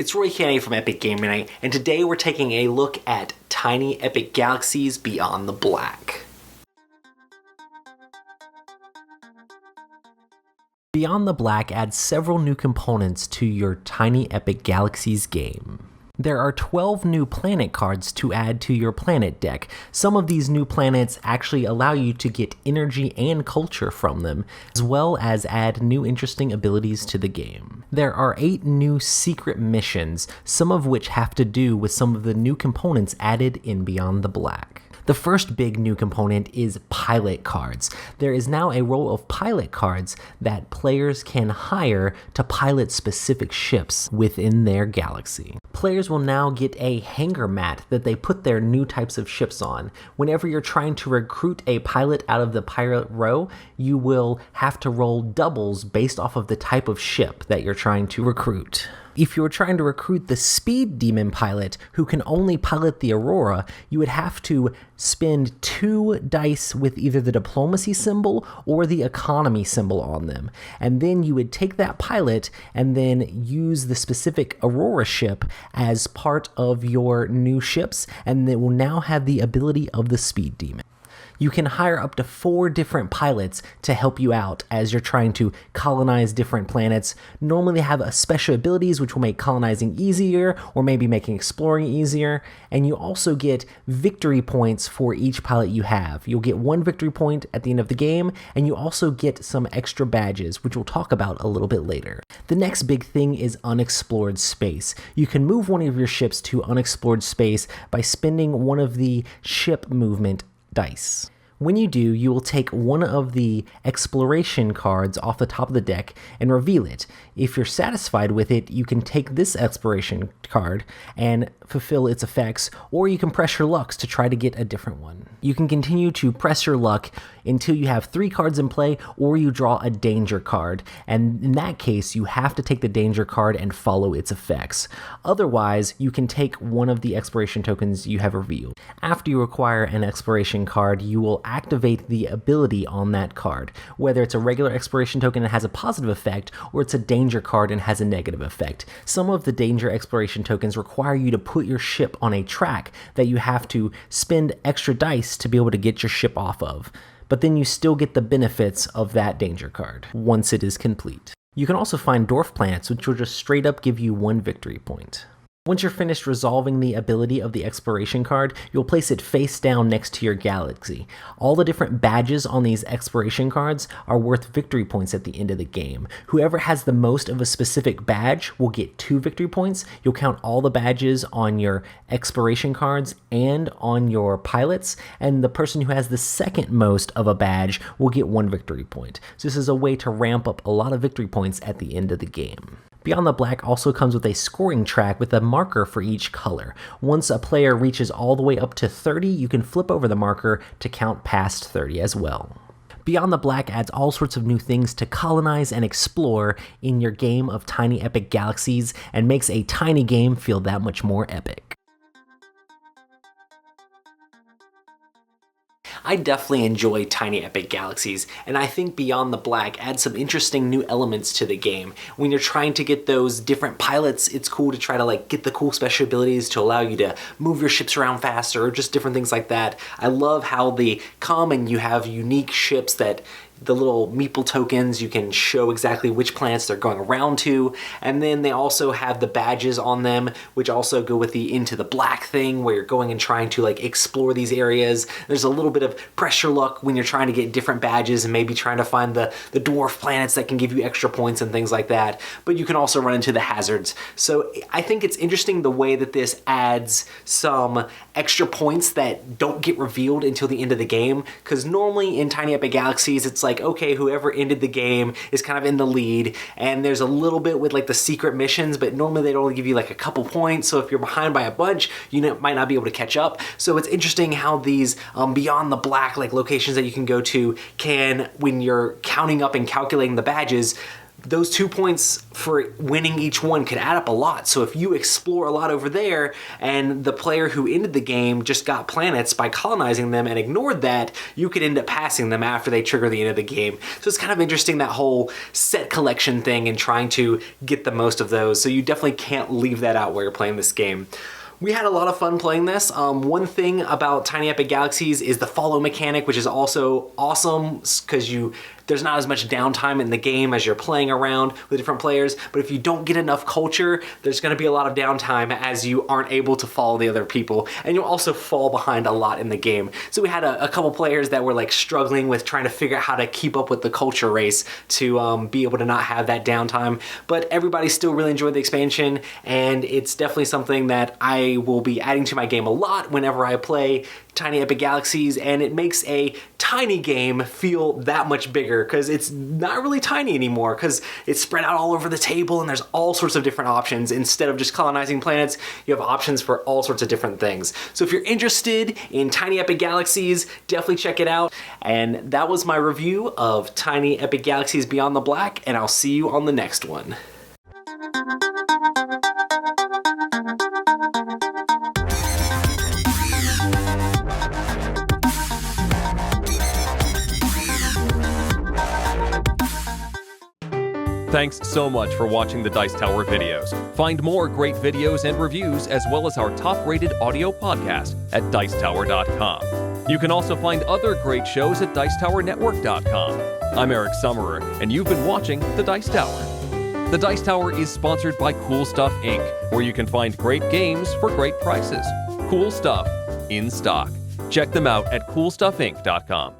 It's Cannaday from Epic Gamer Night, and today we're taking a look at Tiny Epic Galaxies Beyond the Black. Beyond the Black adds several new components to your Tiny Epic Galaxies game. There are 12 new planet cards to add to your planet deck. Some of these new planets actually allow you to get energy and culture from them, as well as add new interesting abilities to the game. There are 8 new secret missions, some of which have to do with some of the new components added in Beyond the Black. The first big new component is pilot cards. There is now a row of pilot cards that players can hire to pilot specific ships within their galaxy. Players will now get a hangar mat that they put their new types of ships on. Whenever you're trying to recruit a pilot out of the pilot row, you will have to roll doubles based off of the type of ship that you're trying to recruit. If you were trying to recruit the Speed Demon pilot, who can only pilot the Aurora, you would have to spend 2 dice with either the diplomacy symbol or the economy symbol on them. And then you would take that pilot and then use the specific Aurora ship as part of your new ships, and they will now have the ability of the Speed Demon. You can hire up to 4 different pilots to help you out as you're trying to colonize different planets. Normally they have special abilities which will make colonizing easier or maybe making exploring easier, and you also get victory points for each pilot you have. You'll get 1 victory point at the end of the game, and you also get some extra badges, which we'll talk about a little bit later. The next big thing is unexplored space. You can move one of your ships to unexplored space by spending one of the ship movement dice. When you do, you will take one of the exploration cards off the top of the deck and reveal it. If you're satisfied with it, you can take this exploration card and fulfill its effects, or you can press your lucks to try to get a different one. You can continue to press your luck until you have 3 cards in play, or you draw a danger card, and in that case, you have to take the danger card and follow its effects. Otherwise, you can take one of the exploration tokens you have revealed. After you acquire an exploration card, you will activate the ability on that card, whether it's a regular exploration token that has a positive effect, or it's a danger card and has a negative effect. Some of the danger exploration tokens require you to put your ship on a track that you have to spend extra dice to be able to get your ship off of, but then you still get the benefits of that danger card once it is complete. You can also find dwarf planets, which will just straight up give you 1 victory point. Once you're finished resolving the ability of the exploration card, you'll place it face down next to your galaxy. All the different badges on these exploration cards are worth victory points at the end of the game. Whoever has the most of a specific badge will get 2 victory points. You'll count all the badges on your exploration cards and on your pilots, and the person who has the second most of a badge will get 1 victory point. So this is a way to ramp up a lot of victory points at the end of the game. Beyond the Black also comes with a scoring track with a marker for each color. Once a player reaches all the way up to 30, you can flip over the marker to count past 30 as well. Beyond the Black adds all sorts of new things to colonize and explore in your game of Tiny Epic Galaxies and makes a tiny game feel that much more epic. I definitely enjoy Tiny Epic Galaxies, and I think Beyond the Black adds some interesting new elements to the game. When you're trying to get those different pilots, it's cool to try to get the cool special abilities to allow you to move your ships around faster, or just different things like that. I love how the common, you have unique ships that the little meeple tokens, you can show exactly which planets they're going around to, and then they also have the badges on them, which also go with the Into the Black thing, where you're going and trying to explore these areas. There's a little bit of pressure luck when you're trying to get different badges and maybe trying to find the dwarf planets that can give you extra points and things like that, but you can also run into the hazards. So I think it's interesting the way that this adds some extra points that don't get revealed until the end of the game, because normally in Tiny Epic Galaxies, it's like, okay, whoever ended the game is kind of in the lead, and there's a little bit with like the secret missions, but normally they'd only give you like a couple points, so if you're behind by a bunch, you might not be able to catch up. So it's interesting how these beyond the black like locations that you can go to can, when you're counting up and calculating the badges, those 2 points for winning each one could add up a lot. So if you explore a lot over there and the player who ended the game just got planets by colonizing them and ignored that, you could end up passing them after they trigger the end of the game. So it's kind of interesting, that whole set collection thing and trying to get the most of those. So you definitely can't leave that out while you're playing this game. We had a lot of fun playing this. One thing about Tiny Epic Galaxies is the follow mechanic, which is also awesome because there's not as much downtime in the game as you're playing around with different players, but if you don't get enough culture, there's gonna be a lot of downtime as you aren't able to follow the other people, and you'll also fall behind a lot in the game. So we had a couple players that were like struggling with trying to figure out how to keep up with the culture race to be able to not have that downtime, but everybody still really enjoyed the expansion, and it's definitely something that I will be adding to my game a lot whenever I play Tiny Epic Galaxies, and it makes a tiny game feel that much bigger because it's not really tiny anymore because it's spread out all over the table and there's all sorts of different options. Instead of just colonizing planets, you have options for all sorts of different things. So if you're interested in Tiny Epic Galaxies, definitely check it out. And that was my review of Tiny Epic Galaxies Beyond the Black, and I'll see you on the next one. Thanks so much for watching the Dice Tower videos. Find more great videos and reviews, as well as our top-rated audio podcast at Dicetower.com. You can also find other great shows at Dicetowernetwork.com. I'm Eric Summerer, and you've been watching The Dice Tower. The Dice Tower is sponsored by Cool Stuff Inc., where you can find great games for great prices. Cool stuff in stock. Check them out at CoolStuffInc.com.